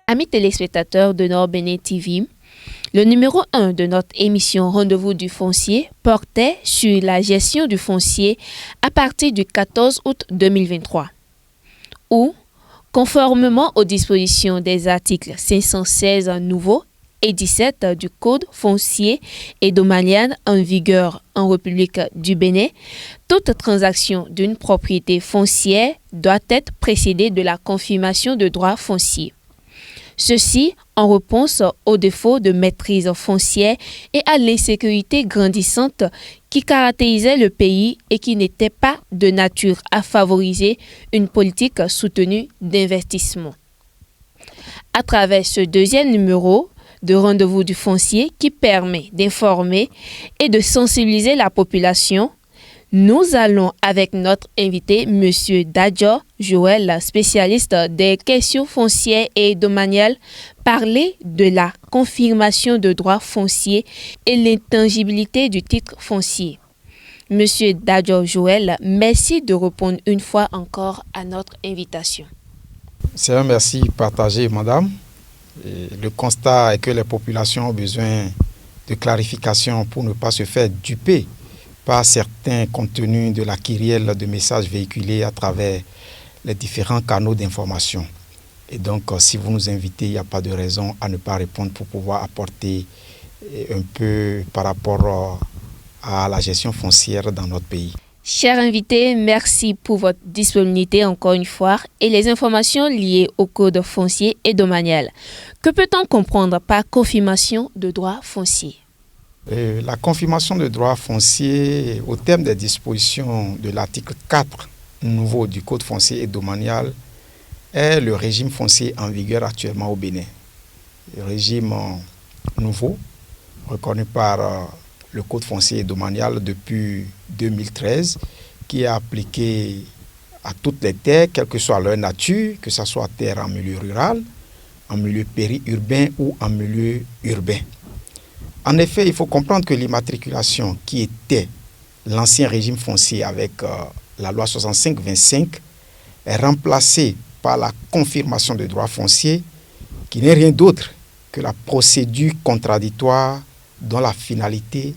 Amis téléspectateurs de Nord Bénin TV, le numéro 1 de notre émission Rendez-vous du foncier portait sur la gestion du foncier à partir du 14 août 2023, où, conformément aux dispositions des articles 516 nouveaux et 17 du Code foncier et domanial en vigueur en République du Bénin, toute transaction d'une propriété foncière doit être précédée de la confirmation de droit foncier. Ceci en réponse aux défauts de maîtrise foncière et à l'insécurité grandissante qui caractérisait le pays et qui n'était pas de nature à favoriser une politique soutenue d'investissement. À travers ce deuxième numéro de Rendez-vous du foncier qui permet d'informer et de sensibiliser la population, nous allons avec notre invité, M. Dadjo Joël, spécialiste des questions foncières et domaniales, parler de la confirmation de droit foncier et l'intangibilité du titre foncier. M. Dadjo Joël, merci de répondre une fois encore à notre invitation. C'est un merci partagé, madame. Et le constat est que les populations ont besoin de clarification pour ne pas se faire duper par certains contenus de la kyrielle de messages véhiculés à travers les différents canaux d'information. Et donc, si vous nous invitez, il n'y a pas de raison à ne pas répondre pour pouvoir apporter un peu par rapport à la gestion foncière dans notre pays. Chers invités, merci pour votre disponibilité encore une fois et les informations liées au code foncier et domanial. Que peut-on comprendre par confirmation de droit foncier ? La confirmation de droit foncier, au terme des dispositions de l'article 4 nouveau du Code foncier et domanial, est le régime foncier en vigueur actuellement au Bénin. Le régime nouveau, reconnu par le Code foncier et domanial depuis 2013, qui est appliqué à toutes les terres, quelle que soit leur nature, que ce soit terre en milieu rural, en milieu périurbain ou en milieu urbain. En effet, il faut comprendre que l'immatriculation qui était l'ancien régime foncier avec la loi 65-25 est remplacée par la confirmation de droit foncier qui n'est rien d'autre que la procédure contradictoire dont la finalité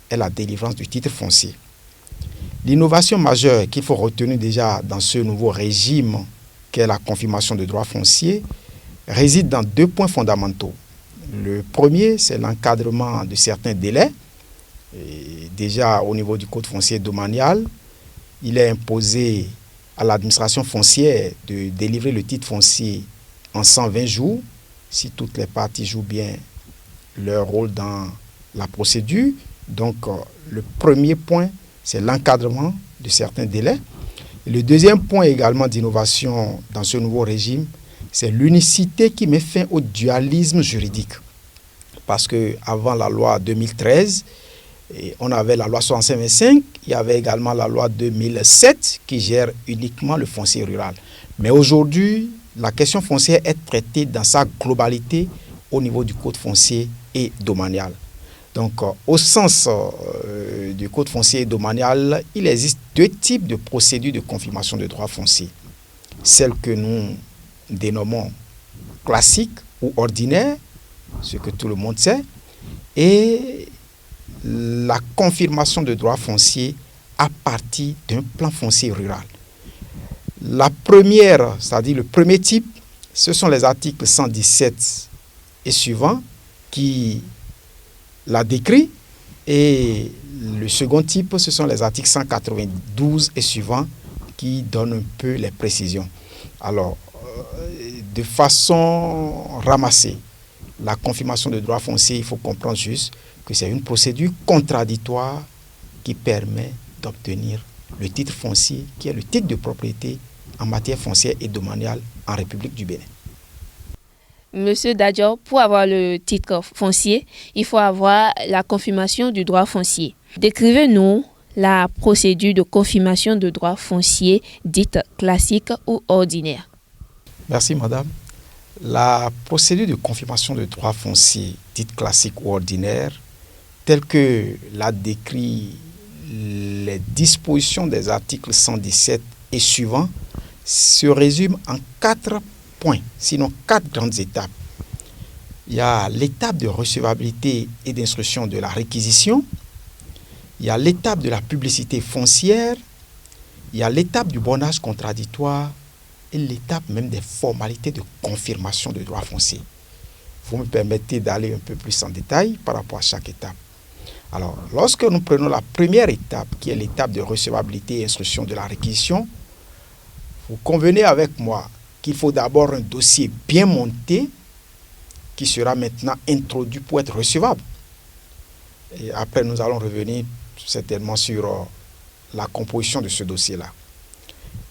est la délivrance du titre foncier. L'innovation majeure qu'il faut retenir déjà dans ce nouveau régime qu'est la confirmation de droit foncier réside dans deux points fondamentaux. Le premier, c'est l'encadrement de certains délais. Et déjà, au niveau du Code foncier domanial, il est imposé à l'administration foncière de délivrer le titre foncier en 120 jours, si toutes les parties jouent bien leur rôle dans la procédure. Donc, le premier point, c'est l'encadrement de certains délais. Et le deuxième point également d'innovation dans ce nouveau régime, c'est l'unicité qui met fin au dualisme juridique. Parce qu'avant la loi 2013, on avait la loi 65-25, il y avait également la loi 2007 qui gère uniquement le foncier rural. Mais aujourd'hui, la question foncière est traitée dans sa globalité au niveau du Code foncier et domanial. Donc, au sens du Code foncier et domanial, il existe deux types de procédures de confirmation de droit foncier. Celle que nous dénommons classique ou ordinaire, ce que tout le monde sait, et la confirmation de droit foncier à partir d'un plan foncier rural. La première, c'est-à-dire le premier type, ce sont les articles 117 et suivants qui la décrit, et le second type, ce sont les articles 192 et suivants qui donnent un peu les précisions. Alors, de façon ramassée, la confirmation de droit foncier, il faut comprendre juste que c'est une procédure contradictoire qui permet d'obtenir le titre foncier, qui est le titre de propriété en matière foncière et domaniale en République du Bénin. Monsieur Dadjo, pour avoir le titre foncier, il faut avoir la confirmation du droit foncier. Décrivez-nous la procédure de confirmation de droit foncier dite classique ou ordinaire. Merci, madame. La procédure de confirmation de droit foncier, dite classique ou ordinaire, telle que l'a décrit les dispositions des articles 117 et suivants, se résume en 4 points, sinon 4 grandes étapes. Il y a l'étape de recevabilité et d'instruction de la réquisition, il y a l'étape de la publicité foncière, il y a l'étape du bornage contradictoire et l'étape même des formalités de confirmation de droit foncier. Vous me permettez d'aller un peu plus en détail par rapport à chaque étape. Alors, lorsque nous prenons la première étape, qui est l'étape de recevabilité et instruction de la réquisition, vous convenez avec moi qu'il faut d'abord un dossier bien monté qui sera maintenant introduit pour être recevable. Et après, nous allons revenir certainement sur la composition de ce dossier-là.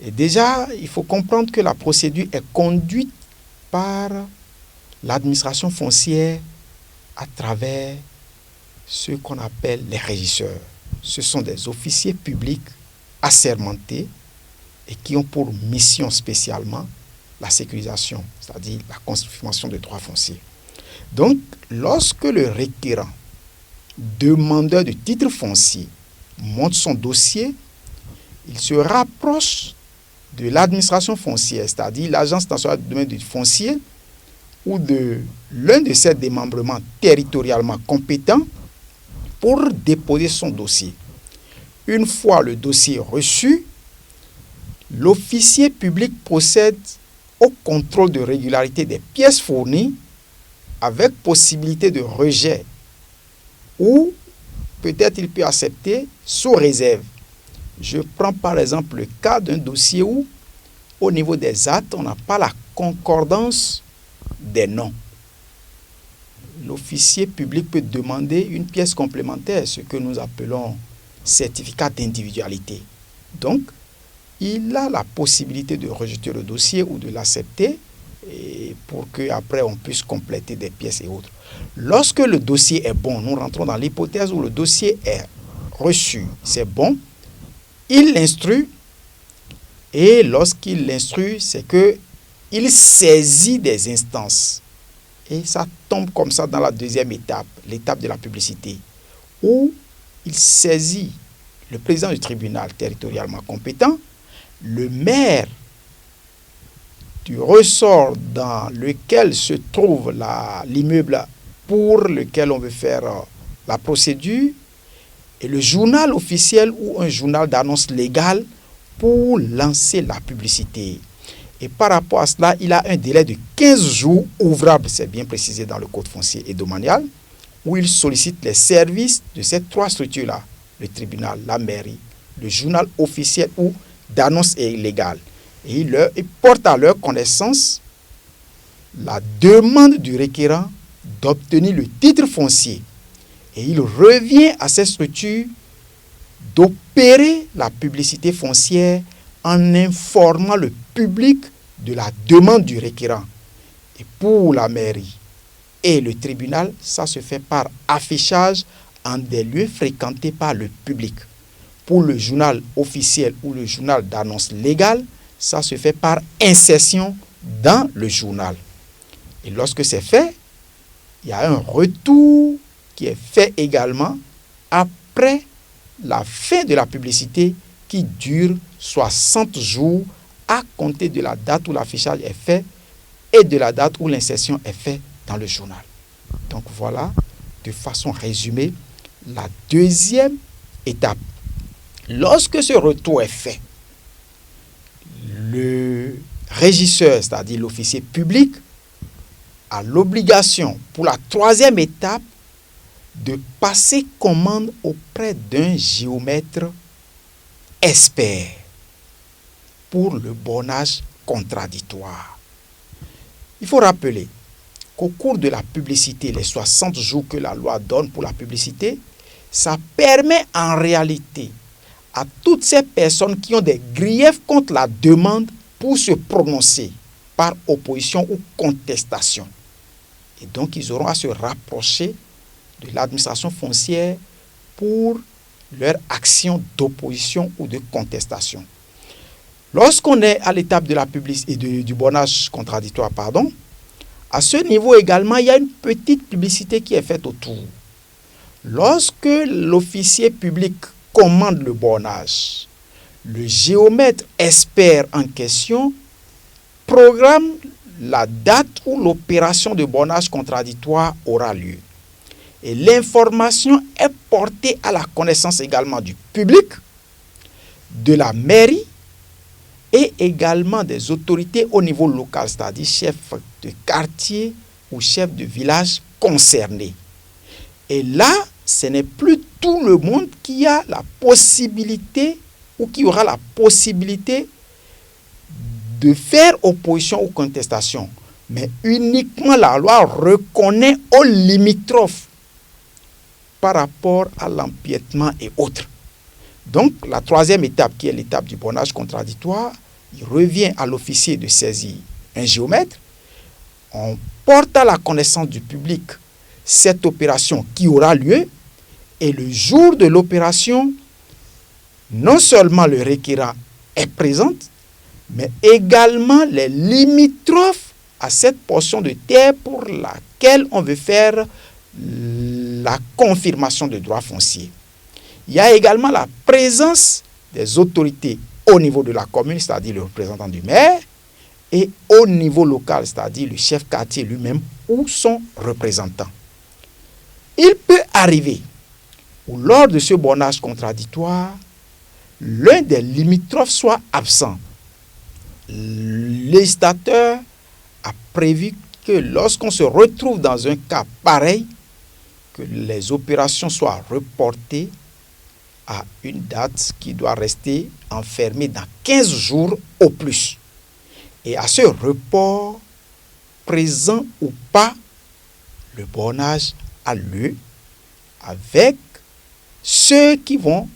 Et déjà, il faut comprendre que la procédure est conduite par l'administration foncière à travers ce qu'on appelle les régisseurs. Ce sont des officiers publics assermentés et qui ont pour mission spécialement la sécurisation, c'est-à-dire la confirmation de droits fonciers. Donc, lorsque le requérant, demandeur de titre foncier, monte son dossier, il se rapproche de l'administration foncière, c'est-à-dire l'Agence nationale du domaine du foncier, ou de l'un de ses démembrements territorialement compétents pour déposer son dossier. Une fois le dossier reçu, l'officier public procède au contrôle de régularité des pièces fournies avec possibilité de rejet ou peut-être il peut accepter sous réserve. Je prends par exemple le cas d'un dossier où au niveau des actes, on n'a pas la concordance des noms. L'officier public peut demander une pièce complémentaire, ce que nous appelons certificat d'individualité. Donc, il a la possibilité de rejeter le dossier ou de l'accepter pour qu'après on puisse compléter des pièces et autres. Lorsque le dossier est bon, nous rentrons dans l'hypothèse où le dossier est reçu, c'est bon, il l'instruit et lorsqu'il l'instruit, c'est qu'il saisit des instances. Et ça tombe comme ça dans la deuxième étape, l'étape de la publicité, où il saisit le président du tribunal territorialement compétent, le maire du ressort dans lequel se trouve l'immeuble pour lequel on veut faire la procédure, et le journal officiel ou un journal d'annonce légale pour lancer la publicité. Et par rapport à cela, il a un délai de 15 jours ouvrables, c'est bien précisé dans le Code foncier et domanial, où il sollicite les services de ces 3 structures-là, le tribunal, la mairie, le journal officiel ou d'annonce légale. Et il porte à leur connaissance la demande du requérant d'obtenir le titre foncier. Et il revient à ces structures d'opérer la publicité foncière en informant le public de la demande du requérant. Et pour la mairie et le tribunal, ça se fait par affichage en des lieux fréquentés par le public. Pour le journal officiel ou le journal d'annonce légale, ça se fait par insertion dans le journal. Et lorsque c'est fait, il y a un retour qui est fait également après la fin de la publicité qui dure 60 jours à compter de la date où l'affichage est fait et de la date où l'insertion est faite dans le journal. Donc voilà, de façon résumée, la deuxième étape. Lorsque ce retour est fait, le régisseur, c'est-à-dire l'officier public, a l'obligation pour la troisième étape de passer commande auprès d'un géomètre expert pour le bornage contradictoire. Il faut rappeler qu'au cours de la publicité, les 60 jours que la loi donne pour la publicité, ça permet en réalité à toutes ces personnes qui ont des griefs contre la demande pour se prononcer par opposition ou contestation. Et donc, ils auront à se rapprocher de l'administration foncière pour leur action d'opposition ou de contestation. Lorsqu'on est à l'étape de la du bornage contradictoire, à ce niveau également, il y a une petite publicité qui est faite autour. Lorsque l'officier public commande le bornage, le géomètre expert en question programme la date où l'opération de bornage contradictoire aura lieu. Et l'information est portée à la connaissance également du public, de la mairie et également des autorités au niveau local, c'est-à-dire chefs de quartier ou chefs de village concernés. Et là, ce n'est plus tout le monde qui a la possibilité ou qui aura la possibilité de faire opposition ou contestation, mais uniquement la loi reconnaît aux limitrophes par rapport à l'empiètement et autres. Donc, la troisième étape, qui est l'étape du bornage contradictoire, il revient à l'officier de saisir un géomètre. On porte à la connaissance du public cette opération qui aura lieu, et le jour de l'opération, non seulement le requérant est présent, mais également les limitrophes à cette portion de terre pour laquelle on veut faire la confirmation de droit foncier. Il y a également la présence des autorités au niveau de la commune, c'est-à-dire le représentant du maire, et au niveau local, c'est-à-dire le chef quartier lui-même ou son représentant. Il peut arriver où lors de ce bornage contradictoire, l'un des limitrophes soit absent. Le législateur a prévu que lorsqu'on se retrouve dans un cas pareil, que les opérations soient reportées à une date qui doit rester enfermée dans 15 jours au plus. Et à ce report, présent ou pas, le bornage a lieu avec ceux qui vont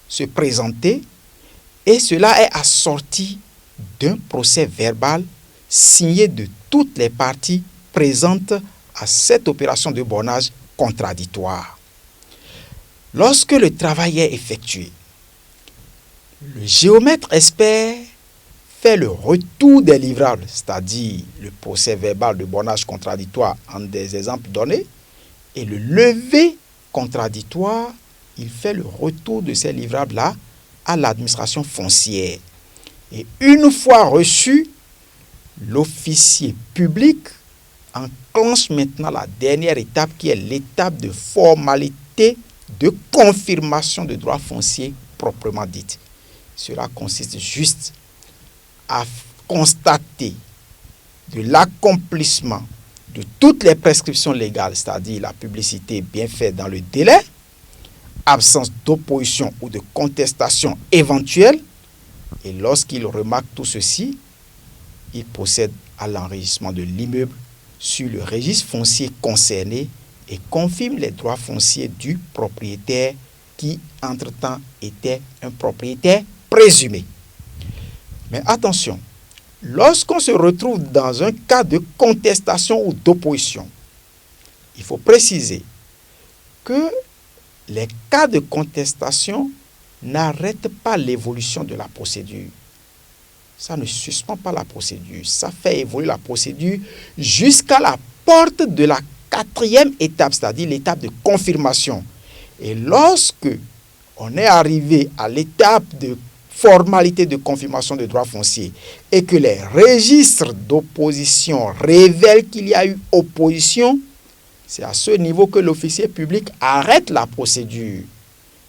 se présenter, et cela est assorti d'un procès verbal signé de toutes les parties présentes à cette opération de bornage contradictoire. Lorsque le travail est effectué, le géomètre expert fait le retour des livrables, c'est-à-dire le procès verbal de bornage contradictoire en des exemples donnés, et le levé contradictoire, il fait le retour de ces livrables-là à l'administration foncière. Et une fois reçu, l'officier public enclenche maintenant la dernière étape, qui est l'étape de formalité de confirmation de droit foncier proprement dite. Cela consiste juste à constater de l'accomplissement de toutes les prescriptions légales, c'est-à-dire la publicité bien faite dans le délai, absence d'opposition ou de contestation éventuelle, et lorsqu'il remarque tout ceci, il procède à l'enregistrement de l'immeuble sur le registre foncier concerné et confirme les droits fonciers du propriétaire qui, entre-temps, était un propriétaire présumé. Mais attention, lorsqu'on se retrouve dans un cas de contestation ou d'opposition, il faut préciser que les cas de contestation n'arrêtent pas l'évolution de la procédure. Ça ne suspend pas la procédure, ça fait évoluer la procédure jusqu'à la porte de la quatrième étape, c'est-à-dire l'étape de confirmation. Et lorsque on est arrivé à l'étape de formalité de confirmation de droit foncier et que les registres d'opposition révèlent qu'il y a eu opposition, c'est à ce niveau que l'officier public arrête la procédure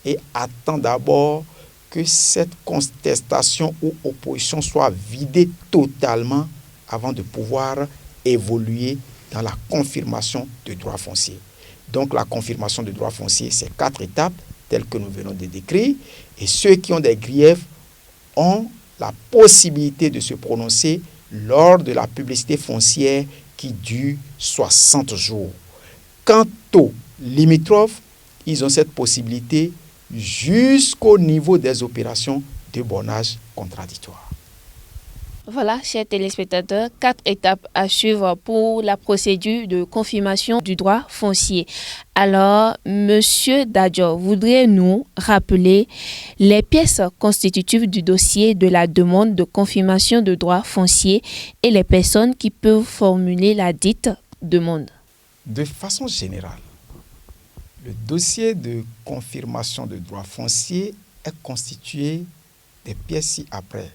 et attend d'abord que cette contestation ou opposition soit vidée totalement avant de pouvoir évoluer dans la confirmation de droit foncier. Donc la confirmation de droit foncier, c'est 4 étapes telles que nous venons de décrire, et ceux qui ont des griefs ont la possibilité de se prononcer lors de la publicité foncière qui dure 60 jours. Quant aux limitrophes, ils ont cette possibilité jusqu'au niveau des opérations de bornage contradictoire. Voilà, chers téléspectateurs, 4 étapes à suivre pour la procédure de confirmation du droit foncier. Alors, Monsieur Dadjo, voudriez-nous rappeler les pièces constitutives du dossier de la demande de confirmation de droit foncier et les personnes qui peuvent formuler la dite demande? De façon générale, le dossier de confirmation de droit foncier est constitué des pièces ci-après.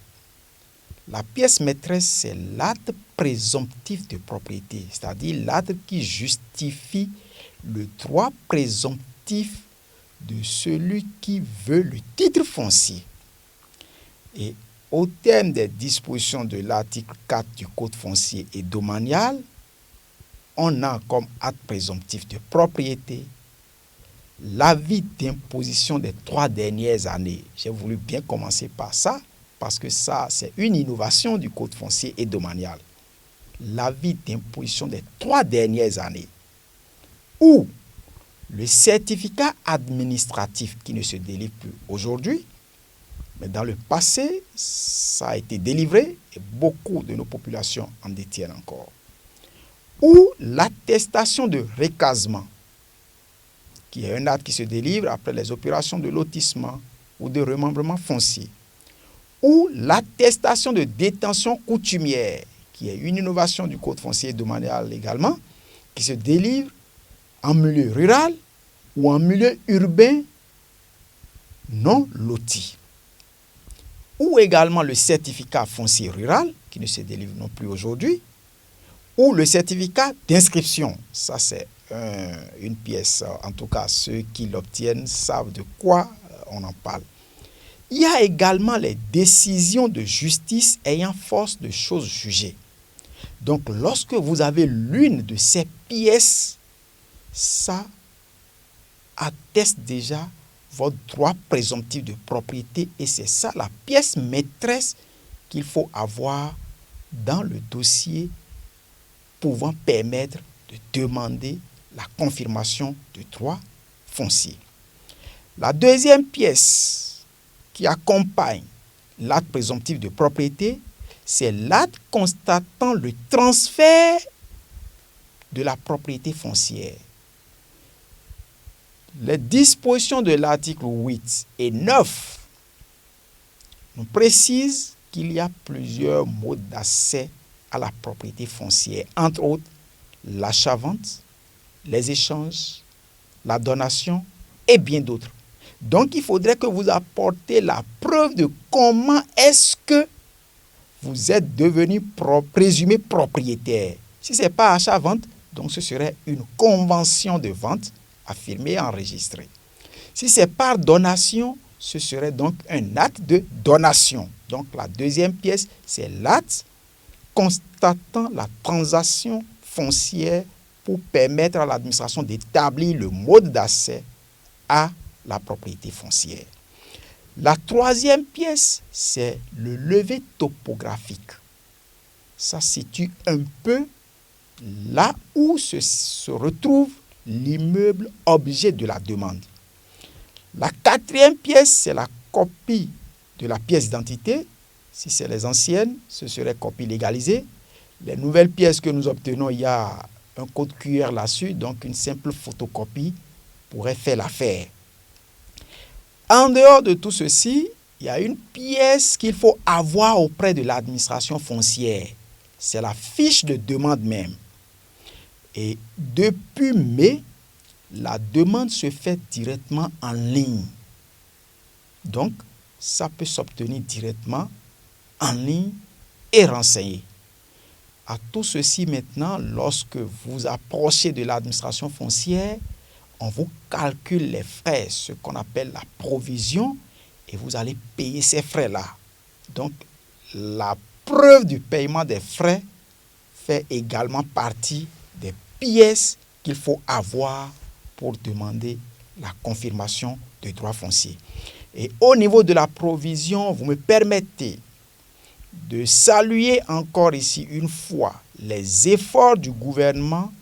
La pièce maîtresse, c'est l'acte présomptif de propriété, c'est-à-dire l'acte qui justifie le droit présomptif de celui qui veut le titre foncier. Et au terme des dispositions de l'article 4 du Code foncier et domanial, on a comme acte présomptif de propriété l'avis d'imposition des 3 dernières années. J'ai voulu bien commencer par ça, parce que ça, c'est une innovation du Code foncier et domanial. L'avis d'imposition des 3 dernières années, ou le certificat administratif qui ne se délivre plus aujourd'hui, mais dans le passé, ça a été délivré et beaucoup de nos populations en détiennent encore, ou l'attestation de recasement, qui est un acte qui se délivre après les opérations de lotissement ou de remembrement foncier, ou l'attestation de détention coutumière, qui est une innovation du Code foncier domanial également, qui se délivre en milieu rural ou en milieu urbain non loti. Ou également le certificat foncier rural, qui ne se délivre non plus aujourd'hui, ou le certificat d'inscription. Ça, c'est une pièce, en tout cas ceux qui l'obtiennent savent de quoi on en parle. Il y a également les décisions de justice ayant force de chose jugée. Donc, lorsque vous avez l'une de ces pièces, ça atteste déjà votre droit présomptif de propriété et c'est ça la pièce maîtresse qu'il faut avoir dans le dossier pouvant permettre de demander la confirmation du droit foncier. La deuxième pièce qui accompagne l'acte présomptif de propriété, c'est l'acte constatant le transfert de la propriété foncière. Les dispositions de l'article 8 et 9 nous précisent qu'il y a plusieurs modes d'accès à la propriété foncière, entre autres l'achat-vente, les échanges, la donation et bien d'autres. Donc, il faudrait que vous apportiez la preuve de comment est-ce que vous êtes devenu présumé propriétaire. Si ce n'est pas achat-vente, donc ce serait une convention de vente affirmée et enregistrée. Si c'est par donation, ce serait donc un acte de donation. Donc, la deuxième pièce, c'est l'acte constatant la transaction foncière pour permettre à l'administration d'établir le mode d'accès à la propriété foncière. La troisième pièce, c'est le levé topographique. Ça situe un peu là où se retrouve l'immeuble objet de la demande. La quatrième pièce, c'est la copie de la pièce d'identité. Si c'est les anciennes, ce serait copie légalisée. Les nouvelles pièces que nous obtenons, il y a un code QR là-dessus, donc une simple photocopie pourrait faire l'affaire. En dehors de tout ceci, il y a une pièce qu'il faut avoir auprès de l'administration foncière. C'est la fiche de demande même. Et depuis mai, la demande se fait directement en ligne. Donc, ça peut s'obtenir directement en ligne et renseigner. À tout ceci maintenant, lorsque vous approchez de l'administration foncière, on vous calcule les frais, ce qu'on appelle la provision, et vous allez payer ces frais-là. Donc, la preuve du paiement des frais fait également partie des pièces qu'il faut avoir pour demander la confirmation de droit foncier. Et au niveau de la provision, vous me permettez de saluer encore ici une fois les efforts du gouvernement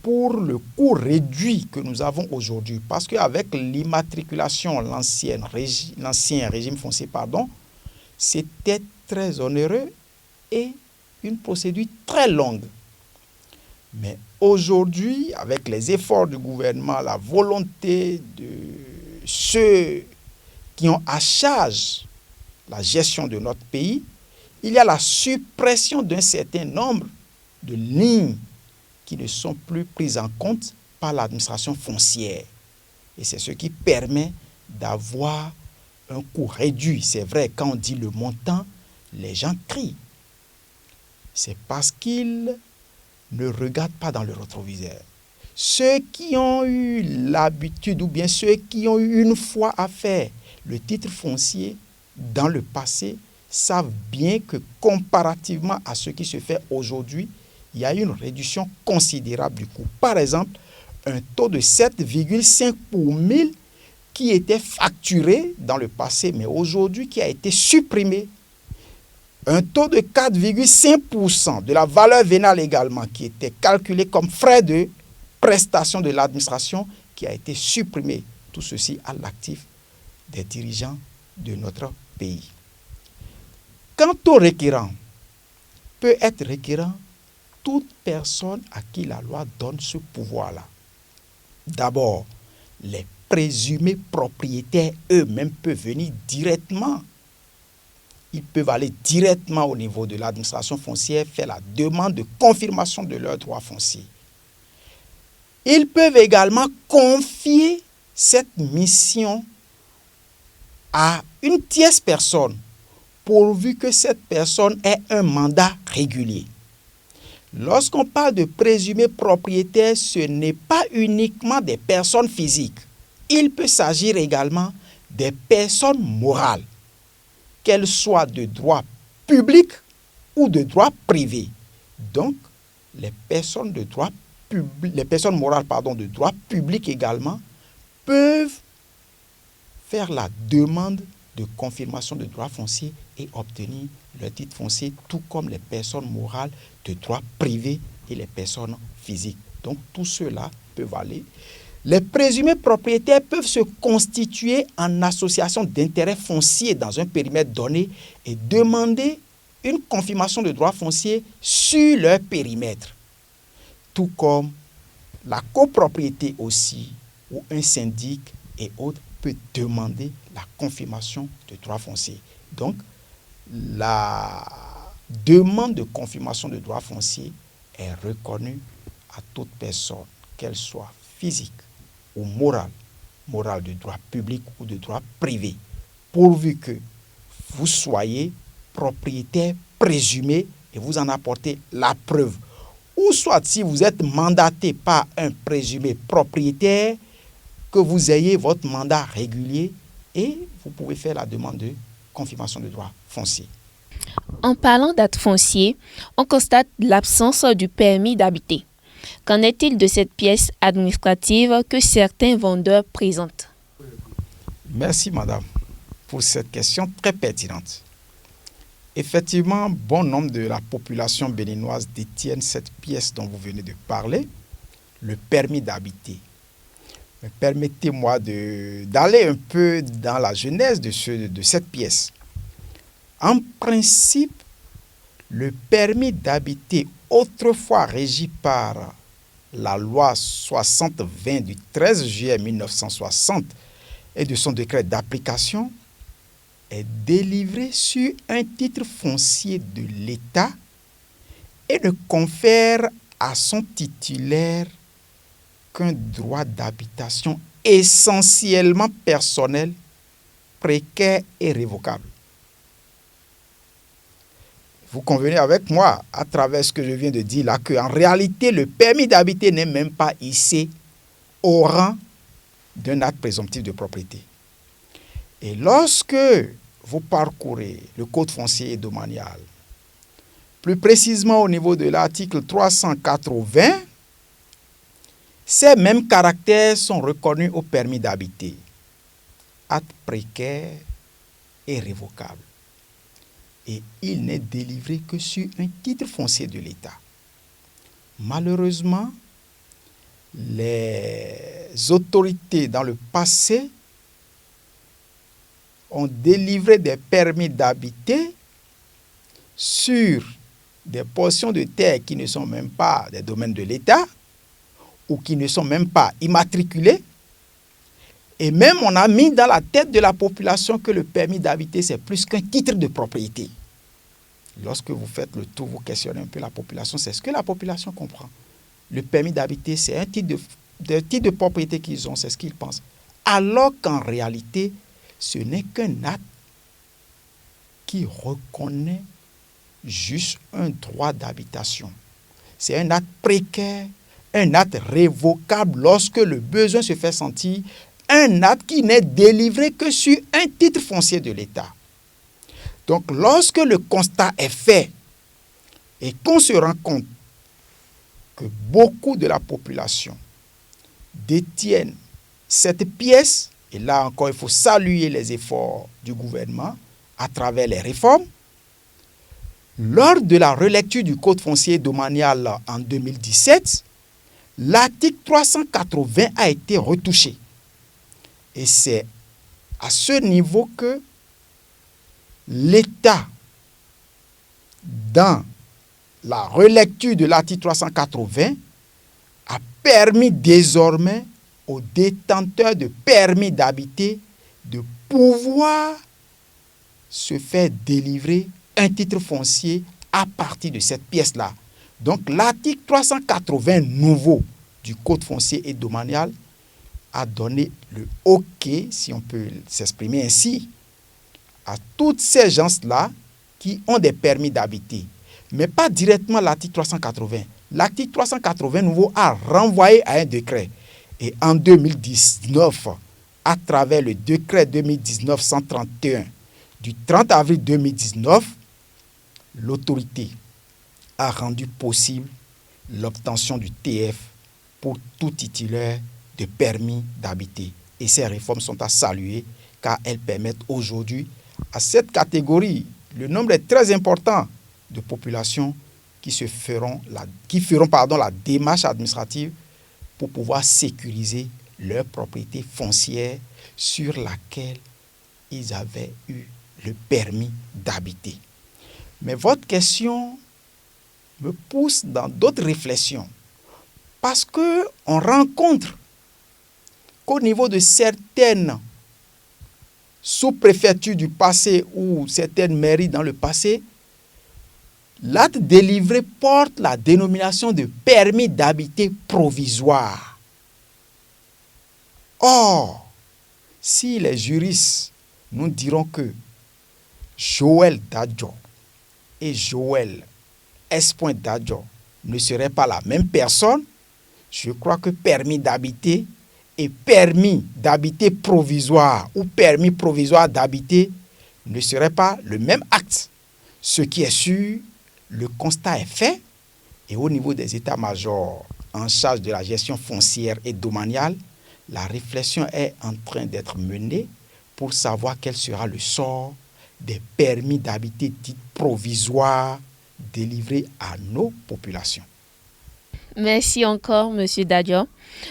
pour le coût réduit que nous avons aujourd'hui. Parce qu'avec l'immatriculation, l'ancien régime foncier, c'était très onéreux est une procédure très longue. Mais aujourd'hui, avec les efforts du gouvernement, la volonté de ceux qui ont à charge la gestion de notre pays, il y a la suppression d'un certain nombre de lignes qui ne sont plus prises en compte par l'administration foncière. Et c'est ce qui permet d'avoir un coût réduit. C'est vrai, quand on dit le montant, les gens crient. C'est parce qu'ils ne regardent pas dans le rétroviseur. Ceux qui ont eu l'habitude ou bien ceux qui ont eu une fois à faire le titre foncier dans le passé savent bien que comparativement à ce qui se fait aujourd'hui, il y a une réduction considérable du coût. Par exemple, un taux de 7,5 pour 1000 qui était facturé dans le passé, mais aujourd'hui qui a été supprimé. Un taux de 4,5% de la valeur vénale également, qui était calculé comme frais de prestation de l'administration, qui a été supprimé. Tout ceci à l'actif des dirigeants de notre pays. Quant au requérant, peut être requérant toute personne à qui la loi donne ce pouvoir-là. D'abord, les présumés propriétaires eux-mêmes peuvent venir directement. Ils peuvent aller directement au niveau de l'administration foncière, faire la demande de confirmation de leurs droits fonciers. Ils peuvent également confier cette mission à une tierce personne, pourvu que cette personne ait un mandat régulier. Lorsqu'on parle de présumés propriétaires, ce n'est pas uniquement des personnes physiques. Il peut s'agir également des personnes morales, qu'elles soient de droit public ou de droit privé. Donc, les personnes morales de droit public également peuvent faire la demande de confirmation de droit foncier et obtenir le titre foncier, tout comme les personnes morales de droit privé et les personnes physiques. Donc, tout cela peuvent aller. Les présumés propriétaires peuvent se constituer en association d'intérêts fonciers dans un périmètre donné et demander une confirmation de droit foncier sur leur périmètre. Tout comme la copropriété aussi, ou un syndic et autres peut demander la confirmation de droit foncier. Donc, la demande de confirmation de droit foncier est reconnue à toute personne, qu'elle soit physique ou morale de droit public ou de droit privé, pourvu que vous soyez propriétaire présumé et vous en apportez la preuve. Ou soit si vous êtes mandaté par un présumé propriétaire, que vous ayez votre mandat régulier et vous pouvez faire la demande de confirmation de droit foncier. En parlant d'acte foncier, on constate l'absence du permis d'habiter. Qu'en est-il de cette pièce administrative que certains vendeurs présentent? Merci madame pour cette question très pertinente. Effectivement, bon nombre de la population béninoise détiennent cette pièce dont vous venez de parler, le permis d'habiter. Permettez-moi d'aller un peu dans la genèse de cette pièce. En principe, le permis d'habiter, autrefois régi par la loi 60-20 du 13 juillet 1960 et de son décret d'application, est délivré sur un titre foncier de l'État et ne confère à son titulaire qu'un droit d'habitation essentiellement personnel, précaire et révocable. Vous convenez avec moi, à travers ce que je viens de dire là, qu'en réalité, le permis d'habiter n'est même pas hissé au rang d'un acte présomptif de propriété. Et lorsque vous parcourez le Code foncier et domanial, plus précisément au niveau de l'article 380, ces mêmes caractères sont reconnus au permis d'habiter. Acte précaire et révocable. Et il n'est délivré que sur un titre foncier de l'État. Malheureusement, les autorités dans le passé ont délivré des permis d'habiter sur des portions de terre qui ne sont même pas des domaines de l'État ou qui ne sont même pas immatriculées. Et même on a mis dans la tête de la population que le permis d'habiter, c'est plus qu'un titre de propriété. Lorsque vous faites le tour, vous questionnez un peu la population, c'est ce que la population comprend. Le permis d'habiter, c'est un titre de propriété qu'ils ont, c'est ce qu'ils pensent. Alors qu'en réalité, ce n'est qu'un acte qui reconnaît juste un droit d'habitation. C'est un acte précaire, un acte révocable lorsque le besoin se fait sentir, un acte qui n'est délivré que sur un titre foncier de l'État. Donc, lorsque le constat est fait et qu'on se rend compte que beaucoup de la population détiennent cette pièce, et là encore, il faut saluer les efforts du gouvernement à travers les réformes. Lors de la relecture du Code foncier domanial en 2017, l'article 380 a été retouché. Et c'est à ce niveau que l'État, dans la relecture de l'article 380, a permis désormais aux détenteurs de permis d'habiter de pouvoir se faire délivrer un titre foncier à partir de cette pièce-là. Donc l'article 380 nouveau du Code foncier et domanial a donné le OK, si on peut s'exprimer ainsi, à toutes ces gens-là qui ont des permis d'habiter. Mais pas directement l'article 380. L'article 380 nouveau a renvoyé à un décret. Et en 2019, à travers le décret 2019-131 du 30 avril 2019, l'autorité a rendu possible l'obtention du TF pour tout titulaire de permis d'habiter. Et ces réformes sont à saluer car elles permettent aujourd'hui à cette catégorie, le nombre est très important de populations qui feront la démarche administrative pour pouvoir sécuriser leur propriété foncière sur laquelle ils avaient eu le permis d'habiter. Mais votre question me pousse dans d'autres réflexions parce qu'on rencontre qu'au niveau de certaines sous-préfectures du passé ou certaines mairies dans le passé, l'acte délivré porte la dénomination de permis d'habiter provisoire. Or, si les juristes nous diront que Joël Dadjo et Joël S. Dadjo ne seraient pas la même personne, je crois que permis d'habiter et permis d'habiter provisoire ou permis provisoire d'habiter ne seraient pas le même acte. Ce qui est sûr, le constat est fait et au niveau des états-majors en charge de la gestion foncière et domaniale, la réflexion est en train d'être menée pour savoir quel sera le sort des permis d'habiter dits provisoires délivrés à nos populations. Merci encore, Monsieur Dadjo.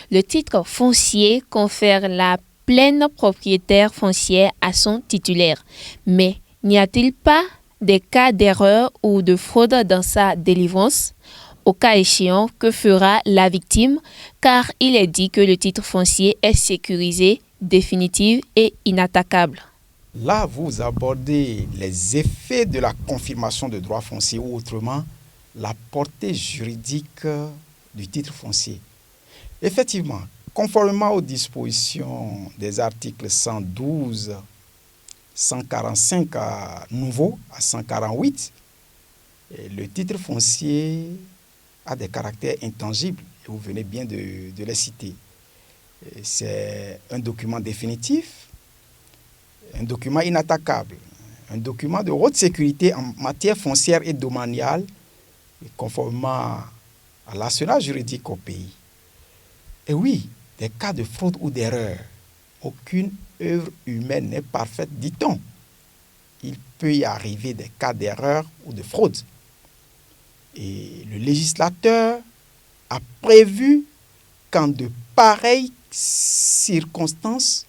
Le titre foncier confère la pleine propriété foncière à son titulaire. Mais n'y a-t-il pas des cas d'erreur ou de fraude dans sa délivrance? Au cas échéant, que fera la victime? Car il est dit que le titre foncier est sécurisé, définitif et inattaquable. Là, vous abordez les effets de la confirmation de droit foncier ou autrement la portée juridique du titre foncier. Effectivement, conformément aux dispositions des articles 112, 145 à nouveau, à 148, le titre foncier a des caractères intangibles, et vous venez bien de les citer. C'est un document définitif, un document inattaquable, un document de haute sécurité en matière foncière et domaniale, conformément à l'arsenal juridique au pays. Et oui, des cas de fraude ou d'erreur, aucune œuvre humaine n'est parfaite, dit-on. Il peut y arriver des cas d'erreur ou de fraude. Et le législateur a prévu qu'en de pareilles circonstances,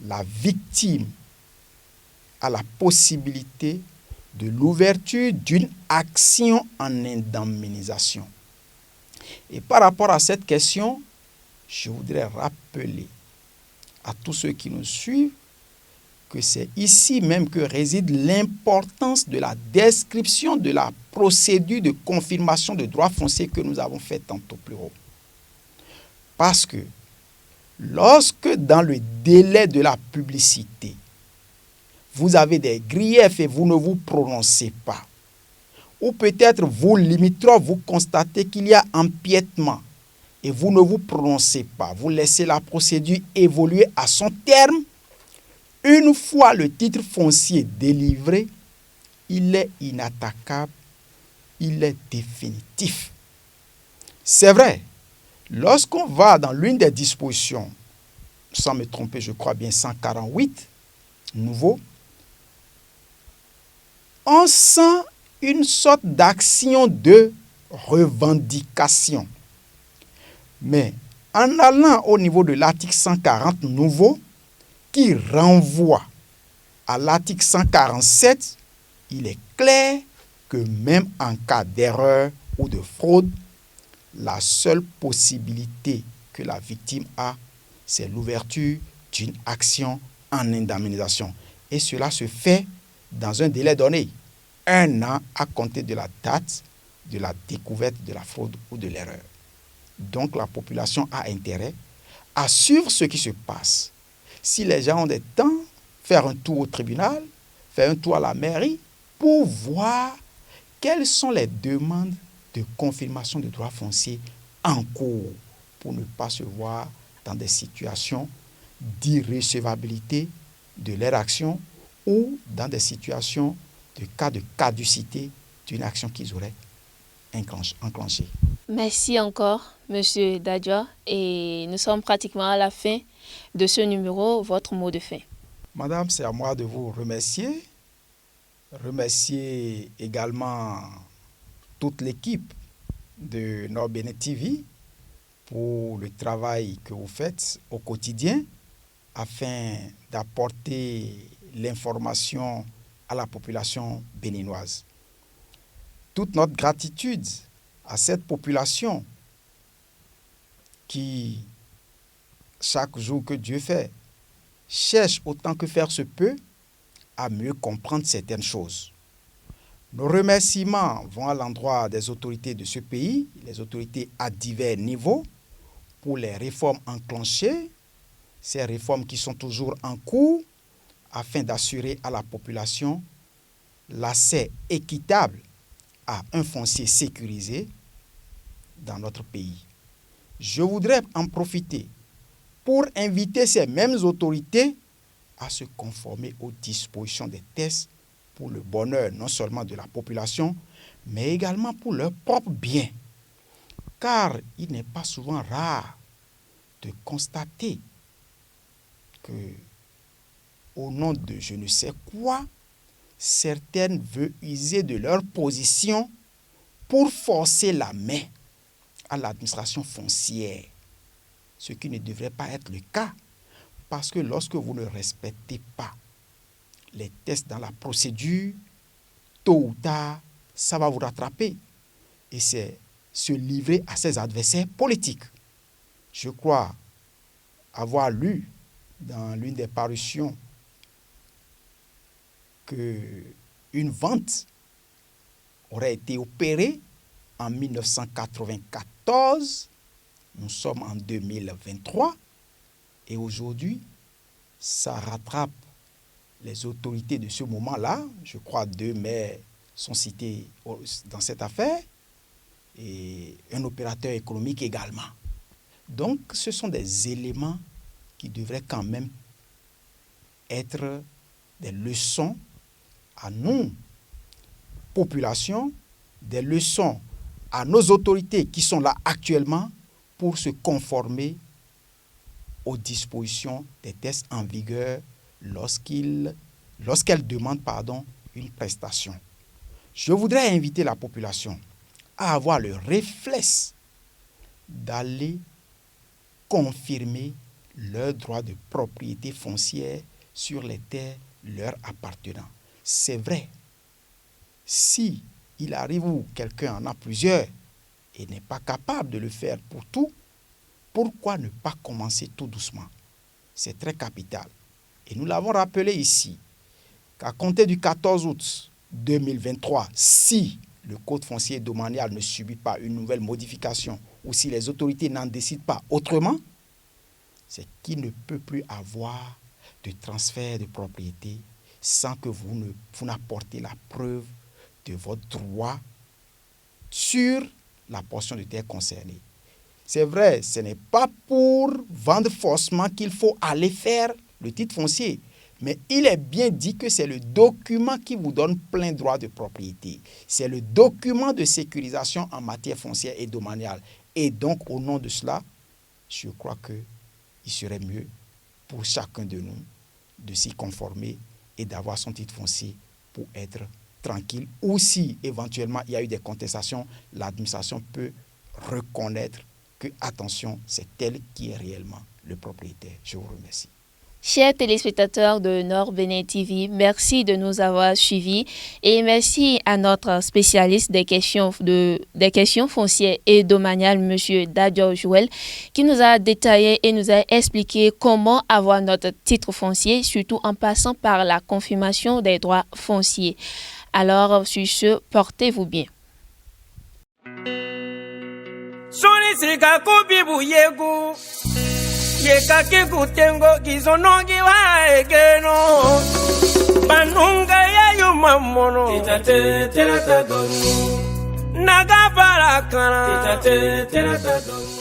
la victime a la possibilité de l'ouverture d'une action en indemnisation. Et par rapport à cette question, je voudrais rappeler à tous ceux qui nous suivent que c'est ici même que réside l'importance de la description de la procédure de confirmation de droit foncier que nous avons faite tantôt plus haut. Parce que lorsque dans le délai de la publicité, vous avez des griefs et vous ne vous prononcez pas, ou peut-être vous limitrophes, vous constatez qu'il y a empiètement et vous ne vous prononcez pas, vous laissez la procédure évoluer à son terme, une fois le titre foncier délivré, il est inattaquable, il est définitif. C'est vrai, lorsqu'on va dans l'une des dispositions, sans me tromper, je crois bien 148, nouveau, on sent une sorte d'action de revendication. Mais en allant au niveau de l'article 140 nouveau, qui renvoie à l'article 147, il est clair que même en cas d'erreur ou de fraude, la seule possibilité que la victime a, c'est l'ouverture d'une action en indemnisation. Et cela se fait dans un délai donné, 1 an à compter de la date de la découverte de la fraude ou de l'erreur. Donc la population a intérêt à suivre ce qui se passe. Si les gens ont des temps, faire un tour au tribunal, faire un tour à la mairie, pour voir quelles sont les demandes de confirmation de droit foncier en cours, pour ne pas se voir dans des situations d'irrecevabilité de leur action ou dans des situations de cas de caducité d'une action qu'ils auraient enclenchée. Merci encore, Monsieur Dadja. Et nous sommes pratiquement à la fin de ce numéro. Votre mot de fin. Madame, c'est à moi de vous remercier. Remercier également toute l'équipe de Nord-Bénin TV pour le travail que vous faites au quotidien afin d'apporter l'information à la population béninoise. Toute notre gratitude à cette population qui, chaque jour que Dieu fait, cherche autant que faire se peut à mieux comprendre certaines choses. Nos remerciements vont à l'endroit des autorités de ce pays, les autorités à divers niveaux, pour les réformes enclenchées, ces réformes qui sont toujours en cours, afin d'assurer à la population l'accès équitable à un foncier sécurisé dans notre pays. Je voudrais en profiter pour inviter ces mêmes autorités à se conformer aux dispositions des tests pour le bonheur non seulement de la population, mais également pour leur propre bien. Car il n'est pas souvent rare de constater que, au nom de je ne sais quoi, certaines veulent user de leur position pour forcer la main à l'administration foncière, ce qui ne devrait pas être le cas, parce que lorsque vous ne respectez pas les tests dans la procédure, tôt ou tard, ça va vous rattraper. Et c'est se livrer à ses adversaires politiques. Je crois avoir lu dans l'une des parutions qu'une vente aurait été opérée en 1994. Nous sommes en 2023 et aujourd'hui, ça rattrape les autorités de ce moment-là. Je crois 2 maires sont cités dans cette affaire et un opérateur économique également. Donc, ce sont des éléments qui devraient quand même être des leçons à nous, population, des leçons à nos autorités qui sont là actuellement pour se conformer aux dispositions des tests en vigueur lorsqu'elles demandent une prestation. Je voudrais inviter la population à avoir le réflexe d'aller confirmer leur droit de propriété foncière sur les terres leur appartenant. C'est vrai, Si il arrive où quelqu'un en a plusieurs et n'est pas capable de le faire pour tout, pourquoi ne pas commencer tout doucement? C'est très capital. Et nous l'avons rappelé ici, qu'à compter du 14 août 2023, si le code foncier domanial ne subit pas une nouvelle modification ou si les autorités n'en décident pas autrement, c'est qu'il ne peut plus avoir de transfert de propriété sans que vous n'apportez la preuve de votre droit sur la portion de terre concernée. C'est vrai, ce n'est pas pour vendre faussement qu'il faut aller faire le titre foncier, mais il est bien dit que c'est le document qui vous donne plein droit de propriété. C'est le document de sécurisation en matière foncière et domaniale. Et donc, au nom de cela, je crois qu'il serait mieux pour chacun de nous de s'y conformer et d'avoir son titre foncier pour être tranquille. Ou si, éventuellement, il y a eu des contestations, l'administration peut reconnaître que, attention, c'est elle qui est réellement le propriétaire. Je vous remercie. Chers téléspectateurs de Nord Bénin TV, merci de nous avoir suivis et merci à notre spécialiste des questions foncières et domaniales, M. Dadjo Joël, qui nous a détaillé et nous a expliqué comment avoir notre titre foncier, surtout en passant par la confirmation des droits fonciers. Alors, sur ce, portez-vous bien. Yekaki kutengo kizonogi wa egeno Banunga ya yumamono Itate tela tadonu Nagabara kana Itate tela tadonu